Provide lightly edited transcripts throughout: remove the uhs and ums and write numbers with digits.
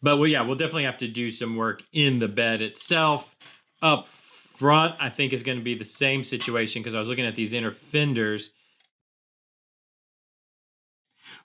But well, yeah, we'll definitely have to do some work in the bed itself. Up front, I think is going to be the same situation because I was looking at these inner fenders.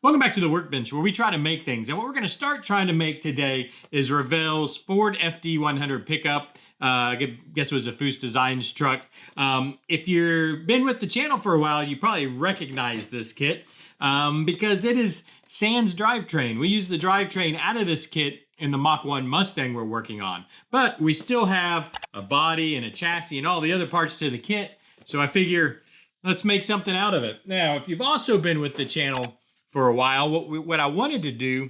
Welcome back to the workbench where we try to make things. And what we're going to start trying to make today is Revell's Ford FD-100 pickup. I guess it was a Foose Designs truck. If you've been with the channel for a while, you probably recognize this kit because it is sans drivetrain. We use the drivetrain out of this kit in the Mach 1 Mustang we're working on. But we still have a body and a chassis and all the other parts to the kit. So I figure let's make something out of it. Now, if you've also been with the channel for a while, what I wanted to do,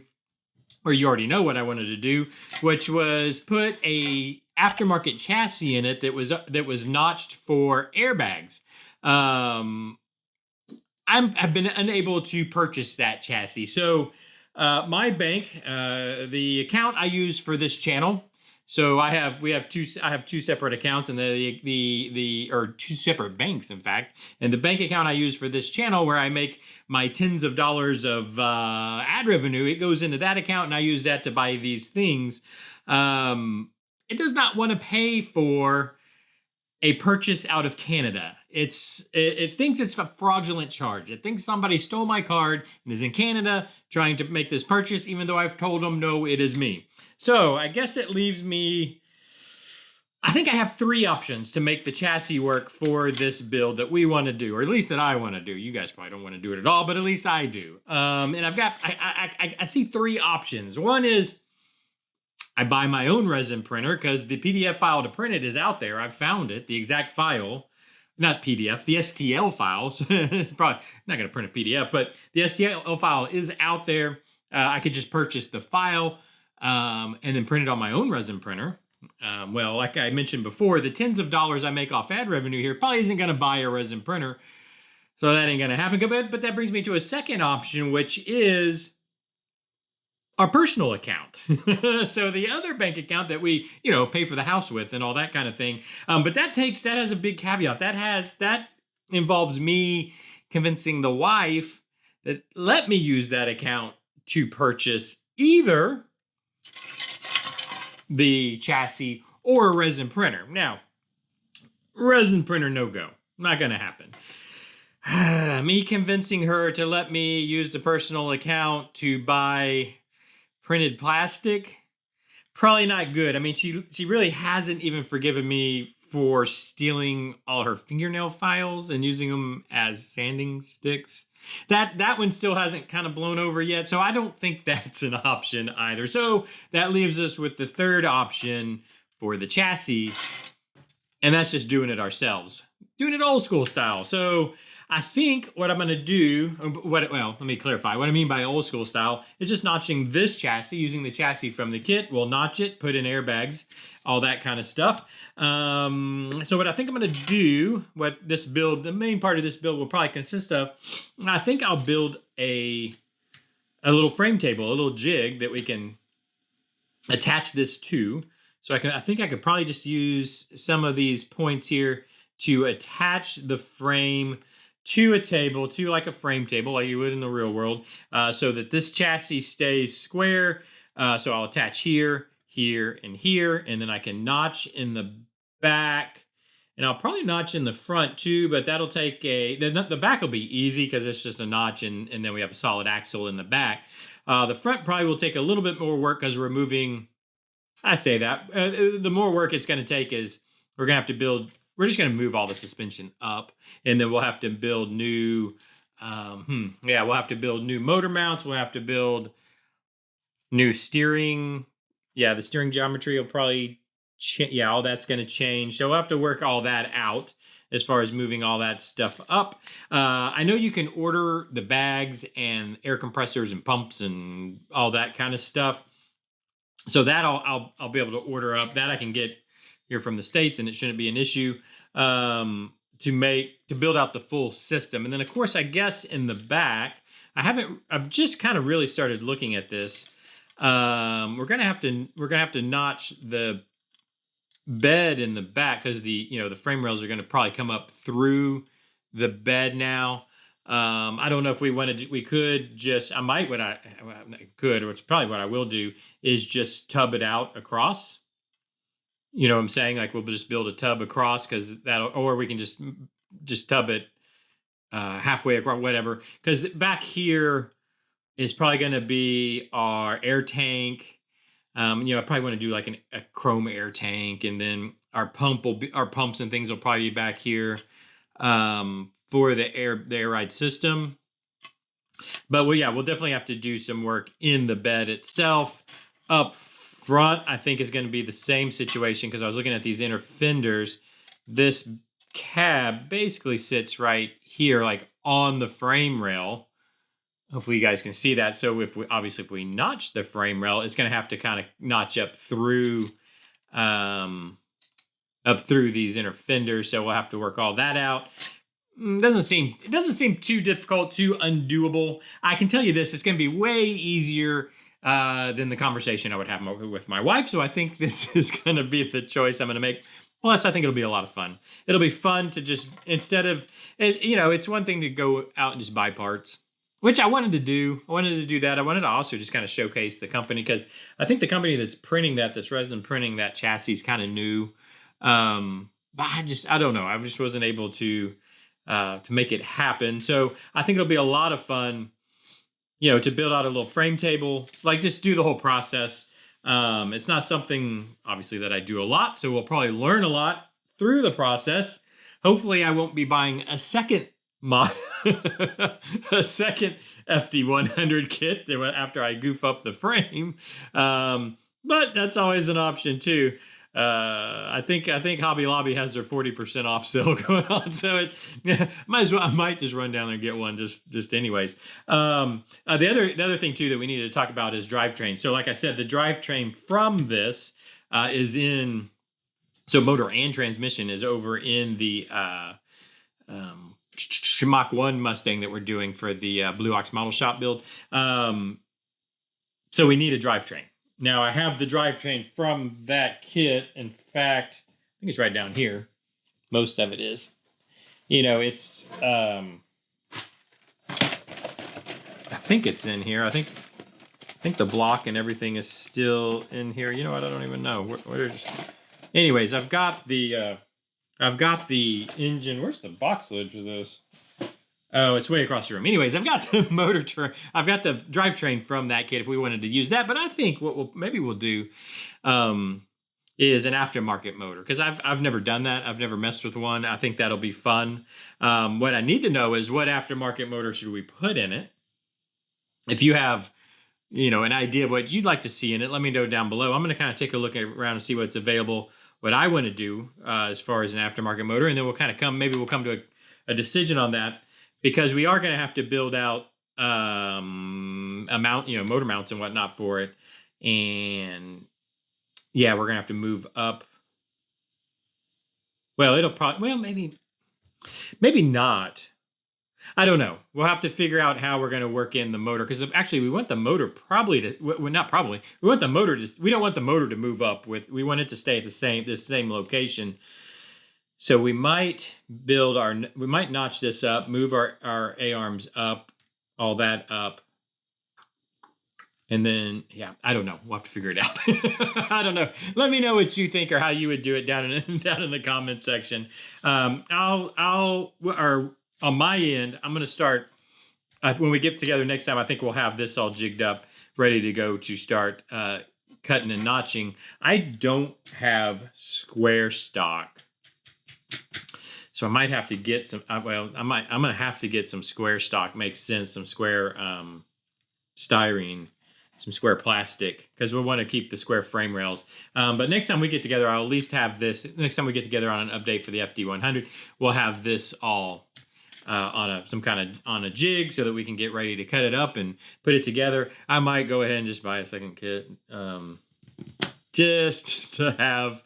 or you already know what I wanted to do, which was put a aftermarket chassis in it that was notched for airbags. I've been unable to purchase that chassis. So my bank, the account I use for this channel, so I have two separate accounts, and or two separate banks, in fact. And the bank account I use for this channel, where I make my tens of dollars of ad revenue, it goes into that account, and I use that to buy these things. It does not want to pay for a purchase out of Canada. It thinks it's a fraudulent charge. It thinks somebody stole my card and is in Canada trying to make this purchase, even though I've told them, no, it is me. So I guess it leaves me, I think I have three options to make the chassis work for this build that we want to do, or at least that I want to do. You guys probably don't want to do it at all, but at least I do. And I see three options. One is I buy my own resin printer because the PDF file to print it is out there. I've found it, the exact file. Not PDF, the STL file. So probably not going to print a PDF, but the STL file is out there. I could just purchase the file and then print it on my own resin printer. Well, like I mentioned before, the tens of dollars I make off ad revenue here probably isn't going to buy a resin printer. So that ain't going to happen. But that brings me to a second option, which is our personal account. So the other bank account that we, pay for the house with and all that kind of thing. But that has a big caveat. That involves me convincing the wife that let me use that account to purchase either the chassis or a resin printer. Now, resin printer, no go. Not going to happen. Me convincing her to let me use the personal account to buy printed plastic, probably not good. I mean, she really hasn't even forgiven me for stealing all her fingernail files and using them as sanding sticks. That one still hasn't kind of blown over yet, so I don't think that's an option either. So that leaves us with the third option for the chassis, and that's just doing it ourselves, doing it old school style. So I think what I'm going to do, well, let me clarify. What I mean by old school style is just notching this chassis, using the chassis from the kit. We'll notch it, put in airbags, all that kind of stuff. So what I think I'm going to do, what this build, the main part of this build will probably consist of, I think I'll build a little frame table, a little jig that we can attach this to. So I think I could probably just use some of these points here to attach the frame to a table, to like a frame table like you would in the real world, so that this chassis stays square. So I'll attach here, here, and here, and then I can notch in the back, and I'll probably notch in the front too, but that'll take the back will be easy because it's just a notch, and then we have a solid axle in the back. The front probably will take a little bit more work because we're moving, I say that, the more work it's going to take is we're going to have to build, we're just going to move all the suspension up, and then we'll have to build new, we'll have to build new motor mounts. We'll have to build new steering. Yeah, the steering geometry will probably, all that's going to change. So we'll have to work all that out as far as moving all that stuff up. I know you can order the bags and air compressors and pumps and all that kind of stuff. So that I'll be able to order up. That I can get here from the States, and it shouldn't be an issue to build out the full system. And then of course, I guess in the back, I've just kind of really started looking at this. We're gonna have to notch the bed in the back because the frame rails are gonna probably come up through the bed now. I don't know if we could just, I could, or it's probably what I will do, is just tub it out across. You know what I'm saying? Like we'll just build a tub across because or we can just tub it halfway across, whatever. Because back here is probably going to be our air tank. I probably want to do like a chrome air tank, and then our pumps and things will probably be back here for the air ride system. But we'll definitely have to do some work in the bed itself. Up front, I think is going to be the same situation because I was looking at these inner fenders. This cab basically sits right here, like on the frame rail. Hopefully you guys can see that. So if we notch the frame rail, it's going to have to kind of notch up through these inner fenders. So we'll have to work all that out. It doesn't seem too difficult, too undoable. I can tell you this, it's going to be way easier than the conversation I would have with my wife. So I think this is going to be the choice I'm going to make. Plus, I think it'll be a lot of fun. It'll be fun to just, instead of, it's one thing to go out and just buy parts, which I wanted to do. I wanted to do that. I wanted to also just kind of showcase the company because I think the company that's resin printing that chassis is kind of new. But I don't know. I just wasn't able to make it happen. So I think it'll be a lot of fun, to build out a little frame table, like just do the whole process. It's not something obviously that I do a lot, so we'll probably learn a lot through the process. Hopefully I won't be buying a second Mach, a second FD-100 kit after I goof up the frame. But that's always an option too. I think Hobby Lobby has their 40% off sale going on, so I might just run down there and get one just anyways. The other thing too that we need to talk about is drivetrain. So like I said, the drivetrain from this is in, so motor and transmission is over in the Mach 1 Mustang that we're doing for the Blue Ox Model Shop build. So we need a drivetrain. Now, I have the drivetrain from that kit. In fact, I think it's right down here. Most of it is. It's... I think it's in here. I think the block and everything is still in here. You know what? I don't even know. Anyways, I've got the engine. Where's the box lid for this? Oh, it's way across the room. Anyways, I've got the I've got the drivetrain from that kit if we wanted to use that. But I think what we'll do is an aftermarket motor because I've never done that. I've never messed with one. I think that'll be fun. What I need to know is what aftermarket motor should we put in it. If you have, an idea of what you'd like to see in it, let me know down below. I'm going to kind of take a look around and see what's available. What I want to do as far as an aftermarket motor, and then we'll kind of come to a decision on that. Because we are going to have to build out motor mounts and whatnot for it. And we're going to have to move up. Well, maybe not. I don't know. We'll have to figure out how we're going to work in the motor. Because actually we want the motor we don't want the motor to move up we want it to stay at the same location. So we might notch this up, move our A-arms up, all that up. And then, I don't know. We'll have to figure it out. I don't know. Let me know what you think or how you would do it down in the comment section. On my end, I'm going to start, when we get together next time, I think we'll have this all jigged up, ready to go to start cutting and notching. I don't have square stock. So I might have to get some. I'm gonna have to get some square stock. Makes sense. Some square styrene, some square plastic, because we want to keep the square frame rails. But next time we get together, I'll at least have this. Next time we get together on an update for the FD-100, we'll have this all on a jig so that we can get ready to cut it up and put it together. I might go ahead and just buy a second kit, just to have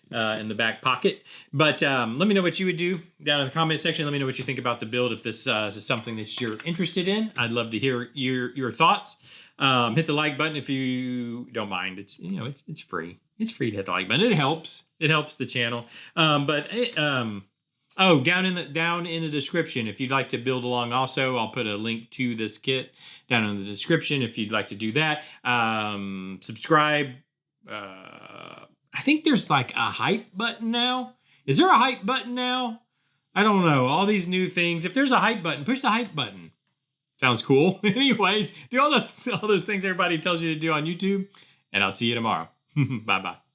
in the back pocket. But let me know what you would do down in the comment section. Let me know what you think about the build. If this is something that you're interested in, I'd love to hear your thoughts. Hit the like button if you don't mind. It's free. It's free to hit the like button. It helps the channel. Oh, down in the description, if you'd like to build along also, I'll put a link to this kit down in the description if you'd like to do that. Subscribe. I think there's like a hype button now. Is there a hype button now? I don't know. All these new things. If there's a hype button, push the hype button. Sounds cool. Anyways, do all those things everybody tells you to do on YouTube, and I'll see you tomorrow. Bye-bye.